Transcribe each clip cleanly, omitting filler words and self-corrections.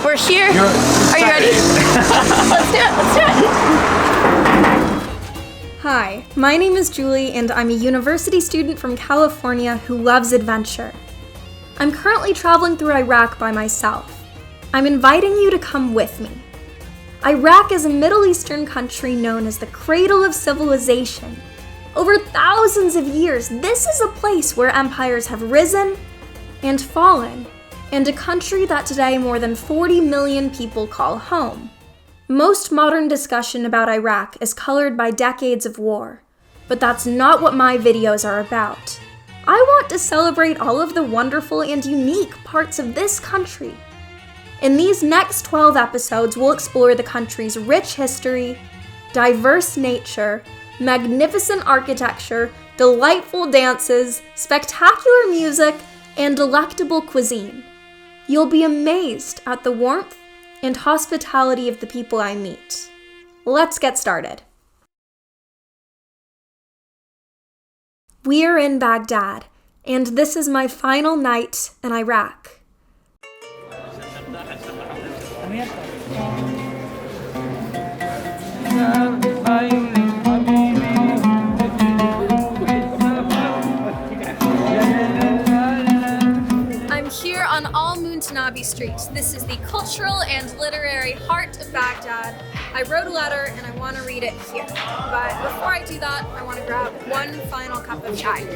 We're here. Are you ready? Let's do it. Hi, my name is Julie, and I'm a university student from California who loves adventure. I'm currently traveling through Iraq by myself. I'm inviting you to come with me. Iraq is a Middle Eastern country known as the cradle of civilization. Over thousands of years, this is a place where empires have risen and fallen, and a country that today more than 40 million people call home. Most modern discussion about Iraq is colored by decades of war, but that's not what my videos are about. I want to celebrate all of the wonderful and unique parts of this country. In these next 12 episodes, we'll explore the country's rich history, diverse nature, magnificent architecture, delightful dances, spectacular music, and delectable cuisine. You'll be amazed at the warmth and hospitality of the people I meet. Let's get started. We are in Baghdad, and this is my final night in Iraq. I'm here on Al-Muntanabi Street. This is the cultural and literary heart of Baghdad. I wrote a letter and I want to read it here. But before I do that, I want to grab one final cup of chai.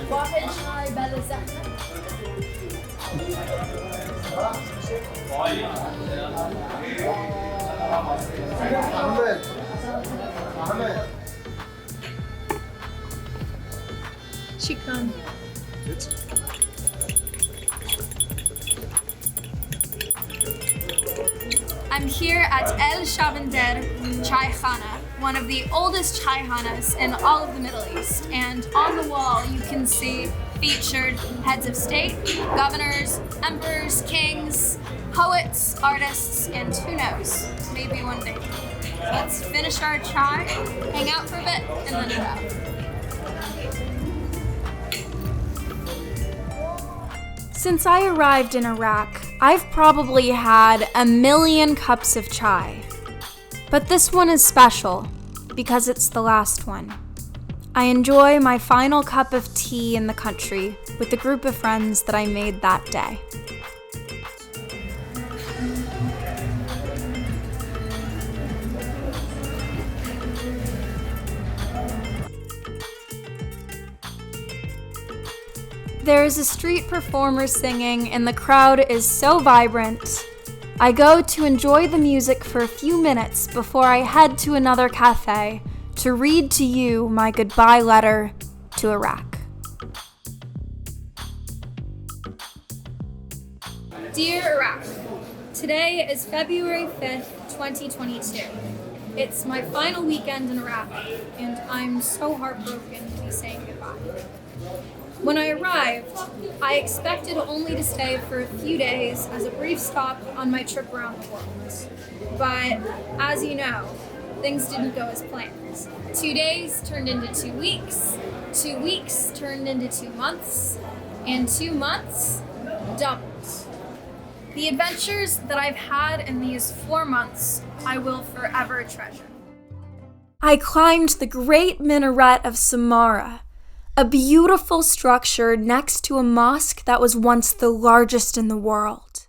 واحد شاي بلا زحمة. شكراً. I'm here at El Shavender Chai Khana, one of the oldest chai khanas in all of the Middle East. And on the wall, you can see featured heads of state, governors, emperors, kings, poets, artists, and who knows, maybe one day. Let's finish our chai, hang out for a bit, and then head out. Since I arrived in Iraq, I've probably had 1 million cups of chai. But this one is special because it's the last one. I enjoy my final cup of tea in the country with the group of friends that I made that day. There is a street performer singing and the crowd is so vibrant. I go to enjoy the music for a few minutes before I head to another cafe to read to you my goodbye letter to Iraq. Dear Iraq, today is February 5th, 2022. It's my final weekend in Iraq, and I'm so heartbroken to be saying goodbye. When I arrived, I expected only to stay for a few days as a brief stop on my trip around the world. But as you know, things didn't go as planned. 2 days turned into 2 weeks, 2 weeks turned into 2 months, and 2 months doubled. The adventures that I've had in these 4 months, I will forever treasure. I climbed the great minaret of Samarra, a beautiful structure next to a mosque that was once the largest in the world.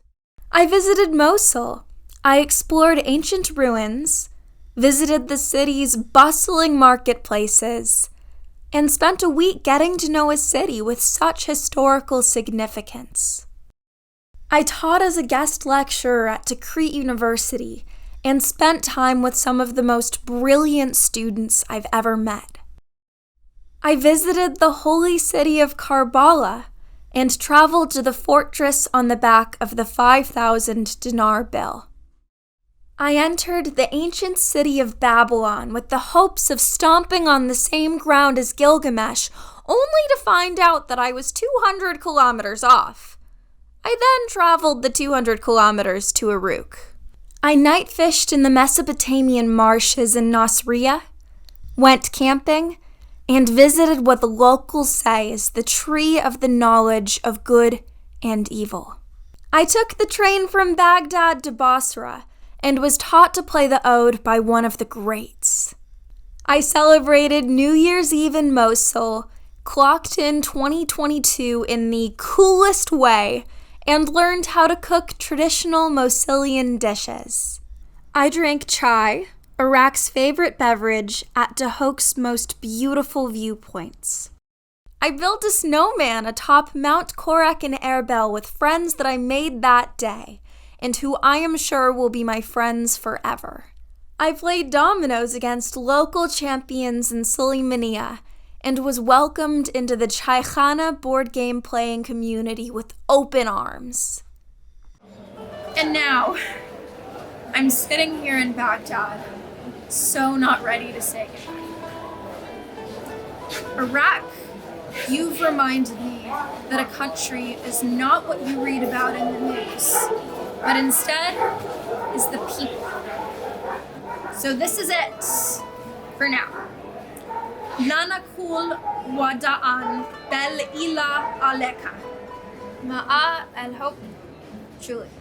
I visited Mosul. I explored ancient ruins, visited the city's bustling marketplaces, and spent a week getting to know a city with such historical significance. I taught as a guest lecturer at Tikrit University and spent time with some of the most brilliant students I've ever met. I visited the holy city of Karbala and traveled to the fortress on the back of the 5,000 dinar bill. I entered the ancient city of Babylon with the hopes of stomping on the same ground as Gilgamesh, only to find out that I was 200 kilometers off. I then traveled the 200 kilometers to Uruk. I night fished in the Mesopotamian marshes in Nasriya, went camping, and visited what the locals say is the tree of the knowledge of good and evil. I took the train from Baghdad to Basra and was taught to play the oud by one of the greats. I celebrated New Year's Eve in Mosul, clocked in 2022 in the coolest way, and learned how to cook traditional Mosilian dishes. I drank chai, Iraq's favorite beverage, at Dahok's most beautiful viewpoints. I built a snowman atop Mount Korek in Erbil with friends that I made that day, and who I am sure will be my friends forever. I played dominoes against local champions in Suleymaniye, and was welcomed into the Chaikhana board game playing community with open arms. And now, I'm sitting here in Baghdad, so not ready to say goodbye. Iraq, you've reminded me that a country is not what you read about in the news, but instead is the people. So this is it for now. لا نقول وداعاً بل إلى عليك. مع الحب، Julie.